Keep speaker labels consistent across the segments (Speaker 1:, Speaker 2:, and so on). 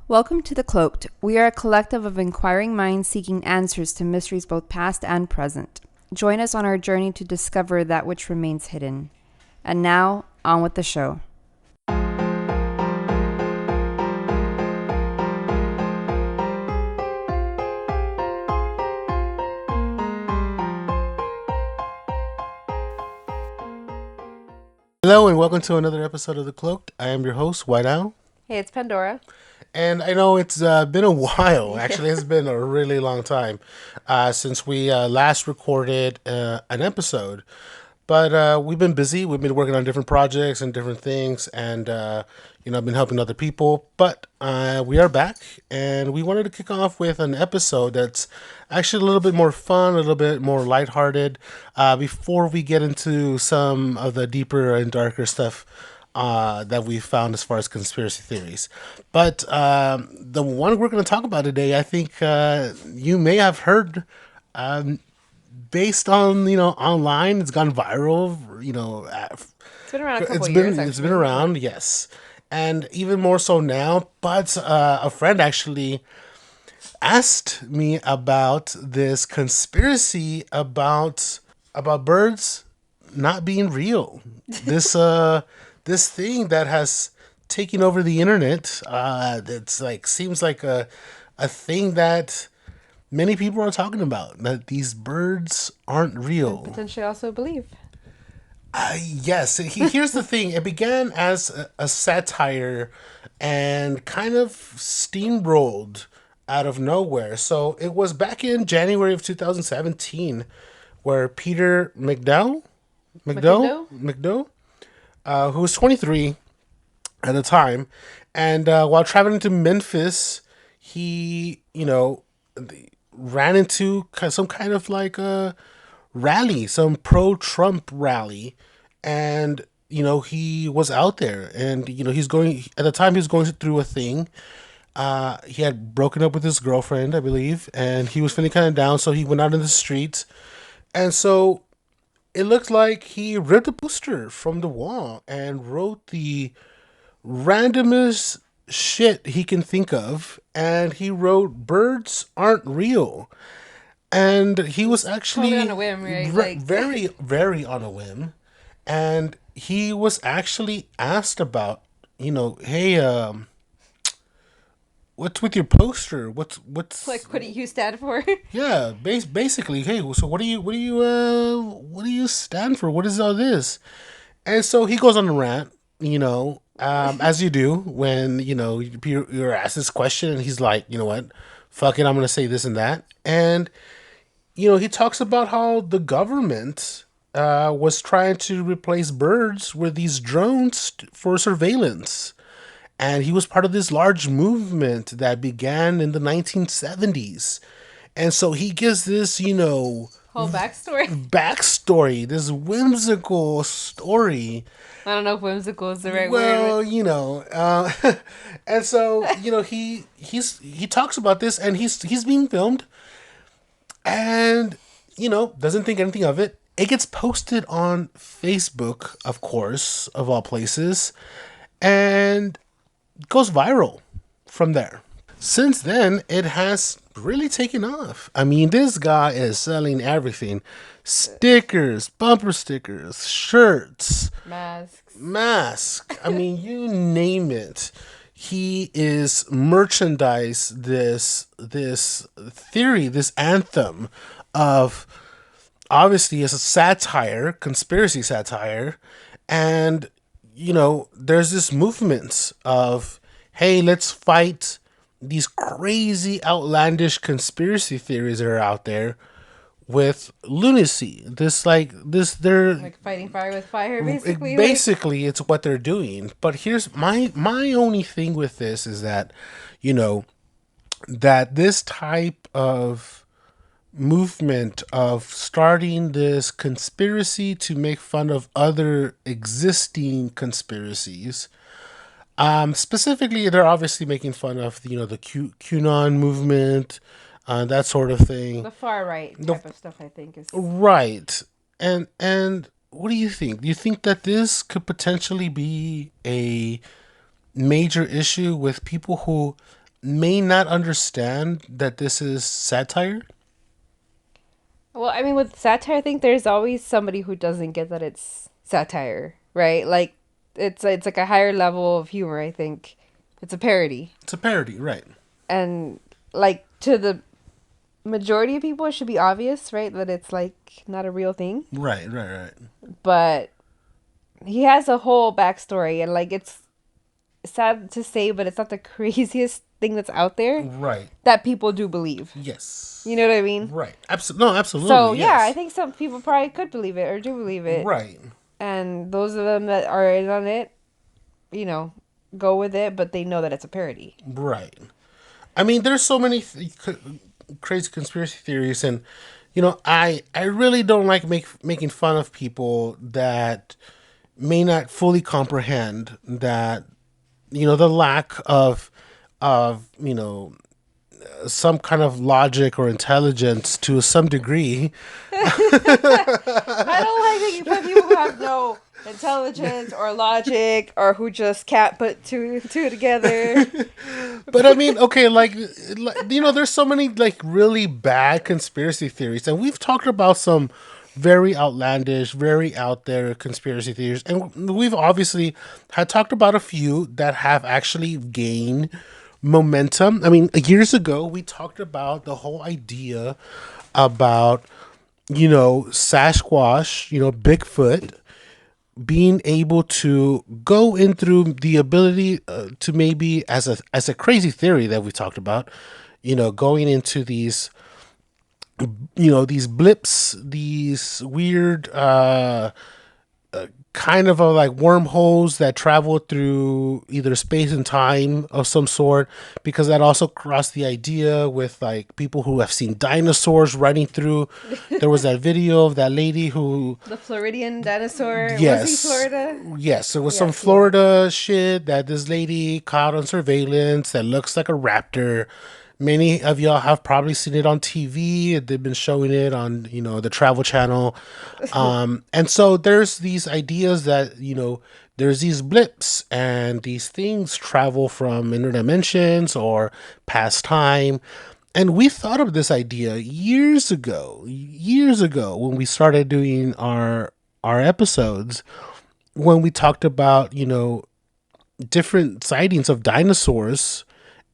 Speaker 1: Welcome to The Cloaked. We are a collective of inquiring minds seeking answers to mysteries both past and present. Join us on our journey to discover that which remains hidden. And now, on with the show.
Speaker 2: Hello and welcome to another episode of The Cloaked. I am your host, White Owl.
Speaker 1: Hey, it's Pandora.
Speaker 2: And I know it's been a while. Actually, it's been a really long time since we last recorded an episode. But we've been busy. We've been working on different projects and different things. And, I've been helping other people. But we are back. And we wanted to kick off with an episode that's actually a little bit more fun, a little bit more lighthearted, before we get into some of the deeper and darker stuff that we found as far as conspiracy theories. But the one we're going to talk about today, I think you may have heard, based on online, it's gone viral.
Speaker 1: It's been around a couple years.
Speaker 2: It's been around, yes, and even more so now. But a friend actually asked me about this conspiracy about birds not being real. This thing that has taken over the internet. It's like seems like a thing that many people are talking about, that these birds aren't real.
Speaker 1: And potentially also believe.
Speaker 2: Yes. Here's the thing. It began as a satire and kind of steamrolled out of nowhere. So it was back in January of 2017 where Peter McDowell, who was 23 at the time, and while traveling to Memphis, he, ran into some kind of like a rally, some pro-Trump rally, and he was out there, and he's going at the time. He was going through a thing. He had broken up with his girlfriend, I believe, and he was feeling kind of down, so he went out in the streets, and so it looked like he ripped a poster from the wall and wrote the randomest shit he can think of. And he wrote, "Birds aren't real." And he was actually
Speaker 1: totally on a whim, right?
Speaker 2: Very, very on a whim. And he was actually asked about, hey, what's with your poster? What's
Speaker 1: Like, what do you stand for?
Speaker 2: Yeah, basically, hey, so what do you stand for? What is all this? And so he goes on a rant, as you do when you're asked this question, and he's like, you know what, fuck it, I'm gonna say this and that, and he talks about how the government was trying to replace birds with these drones for surveillance. And he was part of this large movement that began in the 1970s. And so he gives this,
Speaker 1: whole
Speaker 2: backstory, this whimsical story.
Speaker 1: I don't know if whimsical is the right
Speaker 2: word.
Speaker 1: Well,
Speaker 2: And so, he talks about this, and he's being filmed, and, doesn't think anything of it. It gets posted on Facebook, of course, of all places, and goes viral from there. Since then, it has really taken off. I mean, this guy is selling everything: stickers, bumper stickers, shirts, masks. I mean, you name it. He is merchandise this theory, this anthem of, obviously, it's a satire, conspiracy satire, and there's this movement of, hey, let's fight these crazy, outlandish conspiracy theories that are out there with lunacy. They're
Speaker 1: like fighting fire with fire, basically.
Speaker 2: Basically, it's what they're doing. But here's my only thing with this is that, that this type of movement of starting this conspiracy to make fun of other existing conspiracies. Specifically, they're obviously making fun of the QAnon movement, that sort of thing.
Speaker 1: The far right type of stuff, I think, is
Speaker 2: right. And what do you think? Do you think that this could potentially be a major issue with people who may not understand that this is satire.
Speaker 1: Well, I mean, with satire, I think there's always somebody who doesn't get that it's satire, right? Like, it's like a higher level of humor. I think it's a parody,
Speaker 2: It's a parody, right?
Speaker 1: and like to the majority of people, it should be obvious, right, that it's like not a real thing.
Speaker 2: Right, right, right.
Speaker 1: But he has a whole backstory, and like it's sad to say, but it's not the craziest thing that's out there
Speaker 2: Right.
Speaker 1: that people do believe.
Speaker 2: Yes.
Speaker 1: You know what I mean?
Speaker 2: Right. No, absolutely.
Speaker 1: So yeah,
Speaker 2: yes.
Speaker 1: I think some people probably could believe it or do believe it.
Speaker 2: Right.
Speaker 1: And those of them that are in on it, go with it, but they know that it's a parody.
Speaker 2: Right. I mean, there's so many crazy conspiracy theories, and I really don't like making fun of people that may not fully comprehend that the lack of some kind of logic or intelligence to some degree.
Speaker 1: I don't like making fun of people who have no intelligence or logic or who just can't put two together.
Speaker 2: But I mean, okay, there's so many like really bad conspiracy theories, and we've talked about some very outlandish, very out there conspiracy theories, and we've obviously had talked about a few that have actually gained momentum. I mean, years ago we talked about the whole idea about Sasquatch, Bigfoot being able to go in through the ability to maybe as a crazy theory that we talked about, going into these these blips, these weird kind of like wormholes that travel through either space and time of some sort, because that also crossed the idea with like people who have seen dinosaurs running through. There was that video of that lady who
Speaker 1: The Floridian dinosaur.
Speaker 2: yes,
Speaker 1: Was he Florida?
Speaker 2: yes, there was
Speaker 1: Yes,
Speaker 2: some
Speaker 1: yeah.
Speaker 2: Florida shit that this lady caught on surveillance that looks like a raptor. Many of y'all have probably seen it on TV. They've been showing it on, the Travel Channel. And so there's these ideas that, there's these blips and these things travel from interdimensions or past time. And we thought of this idea years ago when we started doing our episodes, when we talked about, different sightings of dinosaurs,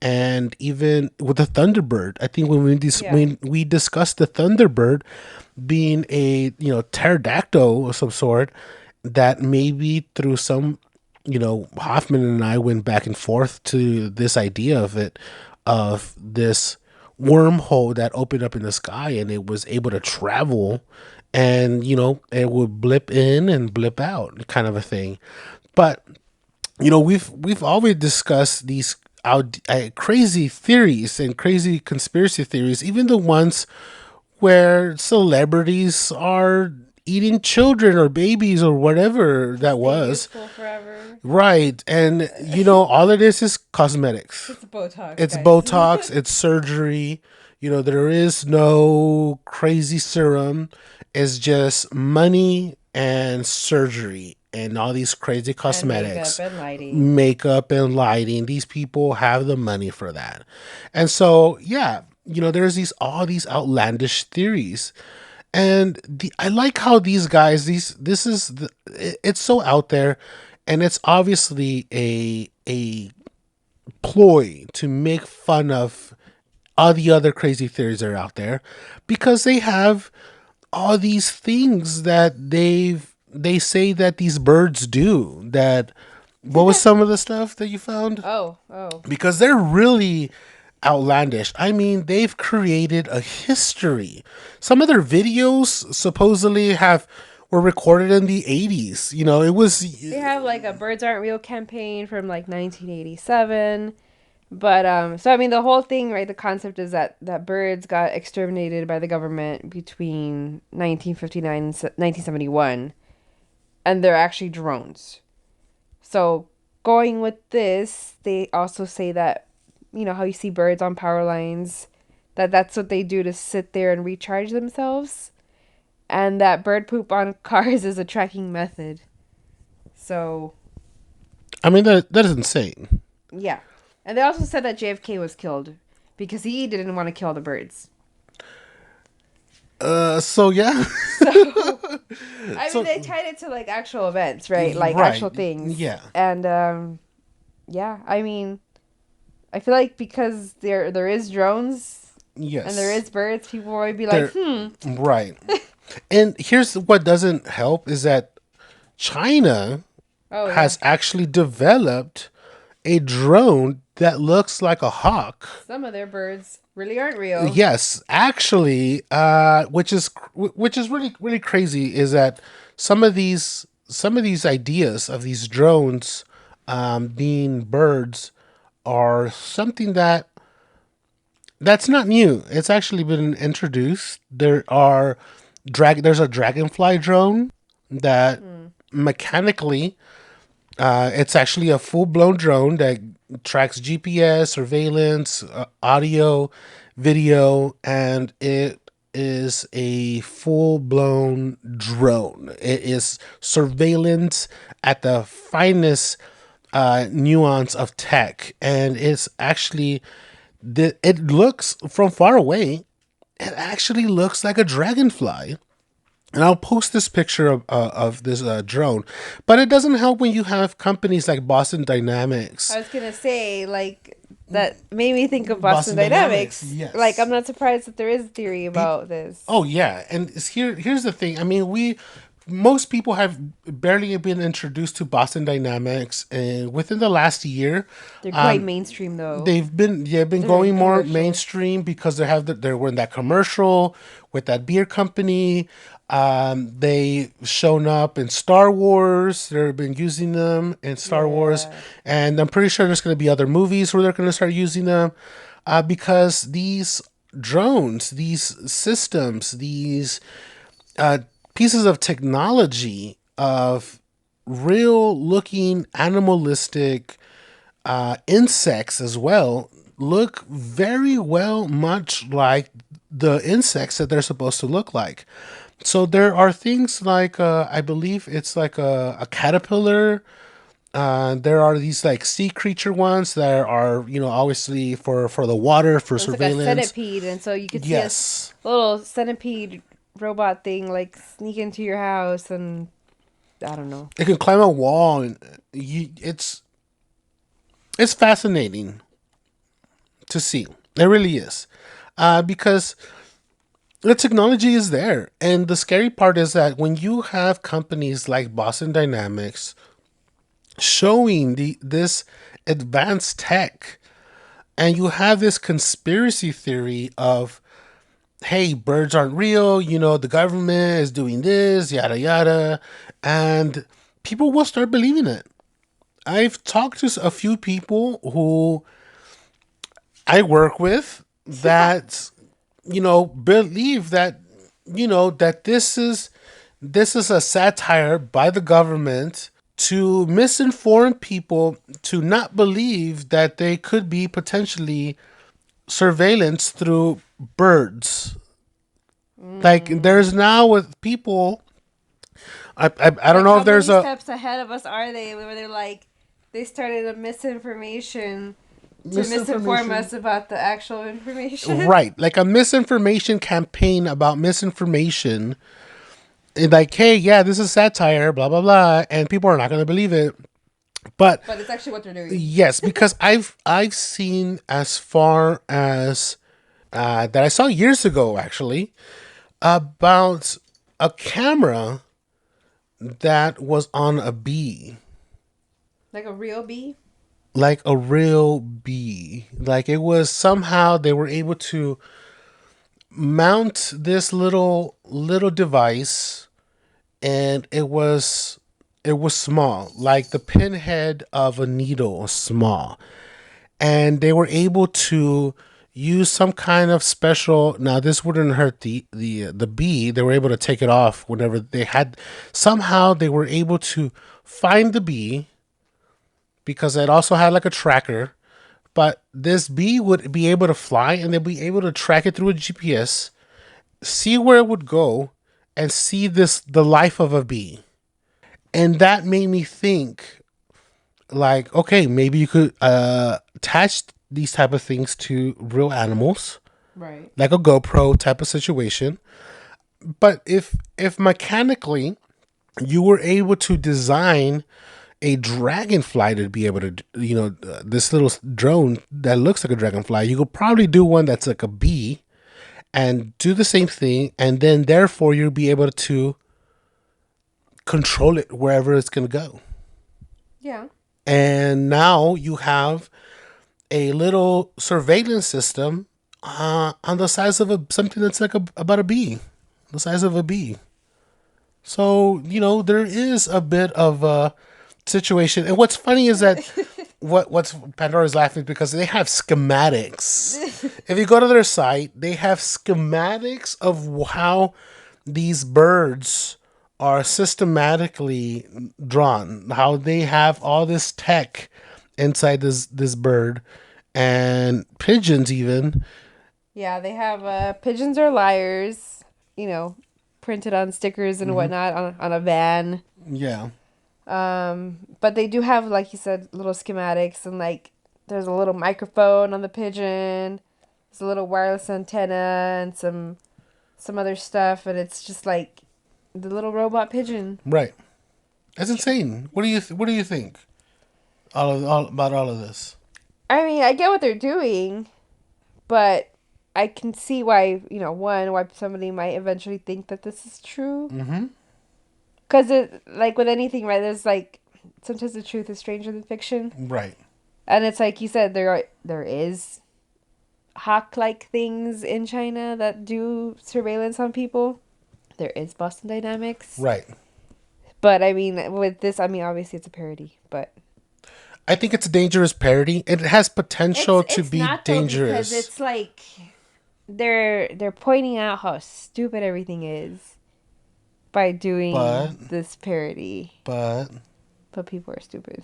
Speaker 2: and even with the Thunderbird. I think when we discussed the Thunderbird being a pterodactyl of some sort, that maybe through some Hoffman and I went back and forth to this idea of this wormhole that opened up in the sky and it was able to travel, and it would blip in and blip out, kind of a thing. But we've always discussed these crazy theories and crazy conspiracy theories, even the ones where celebrities are eating children or babies or whatever that was.
Speaker 1: Forever.
Speaker 2: Right. And, all it is cosmetics.
Speaker 1: It's Botox.
Speaker 2: It's
Speaker 1: guys.
Speaker 2: Botox. It's surgery. There is no crazy serum. It's just money and surgery and all these crazy cosmetics.
Speaker 1: And makeup and lighting.
Speaker 2: Makeup and lighting. These people have the money for that. And so, yeah, there's all these outlandish theories. And I like how these guys, it's so out there, and it's obviously a ploy to make fun of all the other crazy theories that are out there, because they have all these things that they say that these birds do. That what was some of the stuff that you found?
Speaker 1: Oh.
Speaker 2: Because they're really outlandish. I mean, they've created a history. Some of their videos supposedly were recorded in the 80s. It was...
Speaker 1: They have like a Birds Aren't Real campaign from like 1987. But, so I mean, the whole thing, right, the concept is that birds got exterminated by the government between 1959 and 1971. And they're actually drones. So going with this, they also say that, how you see birds on power lines, that's what they do to sit there and recharge themselves. And that bird poop on cars is a tracking method. So,
Speaker 2: I mean, that is insane.
Speaker 1: yeah. And they also said that JFK was killed because he didn't want to kill the birds.
Speaker 2: So yeah.
Speaker 1: I mean, they tied it to like actual events, right? Like
Speaker 2: Right.
Speaker 1: actual things.
Speaker 2: Yeah.
Speaker 1: And yeah, I mean, I feel like because there is drones
Speaker 2: Yes.
Speaker 1: and there is birds, people might be like,
Speaker 2: Right. And here's what doesn't help is that China has actually developed a drone that looks like a hawk.
Speaker 1: Some of their birds really aren't real.
Speaker 2: Yes, actually, which is really crazy is that some of these ideas of these drones being birds are something that's not new. It's actually been introduced. There's a dragonfly drone that mechanically it's actually a full-blown drone that tracks GPS, surveillance, audio, video, and it is a full-blown drone. It is surveillance at the finest nuance of tech, and it's actually it looks from far away. It actually looks like a dragonfly. And I'll post this picture of this drone. But it doesn't help when you have companies like Boston Dynamics.
Speaker 1: I was going to say, like, that made me think of Boston Dynamics.
Speaker 2: Yes.
Speaker 1: Like, I'm not surprised that there is theory about this.
Speaker 2: Oh, yeah. And here's the thing. I mean, most people have barely been introduced to Boston Dynamics, and within the last year,
Speaker 1: they're quite mainstream though.
Speaker 2: They've been going more mainstream because they were in that commercial with that beer company. They shown up in Star Wars. They've been using them in Star Wars, and I'm pretty sure there's going to be other movies where they're going to start using them, because these drones, these systems, these pieces of technology of real looking animalistic insects as well look very well much like the insects that they're supposed to look like. So there are things like I believe it's like a caterpillar. There are these like sea creature ones that are, obviously for the water, for surveillance.
Speaker 1: Like a centipede, and so you could see a little centipede robot thing like sneak into your house, and I don't know.
Speaker 2: It can climb a wall, and it's fascinating to see. It really is, because the technology is there, and the scary part is that when you have companies like Boston Dynamics showing this advanced tech, and you have this conspiracy theory of, hey, birds aren't real, the government is doing this, yada yada, and people will start believing it. I've talked to a few people who I work with that believe that that this is a satire by the government to misinform people to not believe that they could be potentially surveillance through birds. Like there's now with people, I don't know if there's
Speaker 1: how many steps ahead of us are they, where they're like, they started a misinformation to misinform us about the actual information.
Speaker 2: Right, like a misinformation campaign about misinformation. And like, hey, yeah, this is satire, blah blah blah, and people are not going to believe it. But
Speaker 1: it's actually what they're doing.
Speaker 2: Yes, because I've seen as far as that I saw years ago actually about a camera that was on a bee.
Speaker 1: Like a real bee?
Speaker 2: Like a real bee. Like it was somehow they were able to mount this little device, and it was small, like the pinhead of a needle, small. And they were able to use some kind of special. Now this wouldn't hurt the bee. They were able to take it off whenever they had. Somehow they were able to find the bee, because it also had like a tracker. But this bee would be able to fly, and they'd be able to track it through a GPS, see where it would go, and see the life of a bee. And that made me think, like, okay, maybe you could attach these type of things to real animals,
Speaker 1: Right.
Speaker 2: like a GoPro type of situation. But if mechanically you were able to design a dragonfly to be able to, this little drone that looks like a dragonfly, you could probably do one that's like a bee and do the same thing, and then therefore you'll be able to control it wherever it's going to go.
Speaker 1: Yeah.
Speaker 2: And now you have a little surveillance system on the size of something that's like about a bee, the size of a bee. So, there is a bit of a situation. And what's funny is that what's Pandora's laughing because they have schematics. If you go to their site, they have schematics of how these birds are systematically drawn, how they have all this tech inside this bird, and pigeons even.
Speaker 1: Yeah, they have pigeons are liars, printed on stickers and whatnot on a van.
Speaker 2: Yeah.
Speaker 1: But they do have, like you said, little schematics, and like there's a little microphone on the pigeon, there's a little wireless antenna, and some other stuff, and it's just like the little robot pigeon.
Speaker 2: Right. That's insane. What do you think? About all of this.
Speaker 1: I mean, I get what they're doing, but I can see why, why somebody might eventually think that this is true.
Speaker 2: Mm-hmm.
Speaker 1: Because it, like with anything, right, there's like, sometimes the truth is stranger than fiction.
Speaker 2: Right.
Speaker 1: And it's like you said, there is hawk-like things in China that do surveillance on people. There is Boston Dynamics.
Speaker 2: Right.
Speaker 1: But, I mean, with this, obviously it's a parody, but...
Speaker 2: I think it's a dangerous parody. It has potential to be
Speaker 1: not,
Speaker 2: dangerous.
Speaker 1: Because it's like they're pointing out how stupid everything is by doing this parody.
Speaker 2: But
Speaker 1: people are stupid.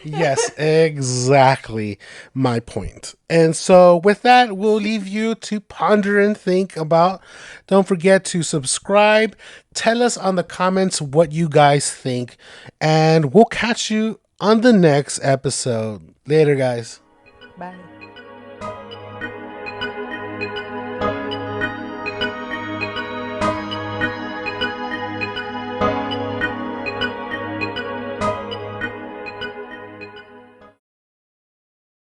Speaker 2: Yes, exactly my point. And so with that, we'll leave you to ponder and think about. Don't forget to subscribe. Tell us on the comments what you guys think. And we'll catch you on the next episode. Later, guys.
Speaker 1: Bye.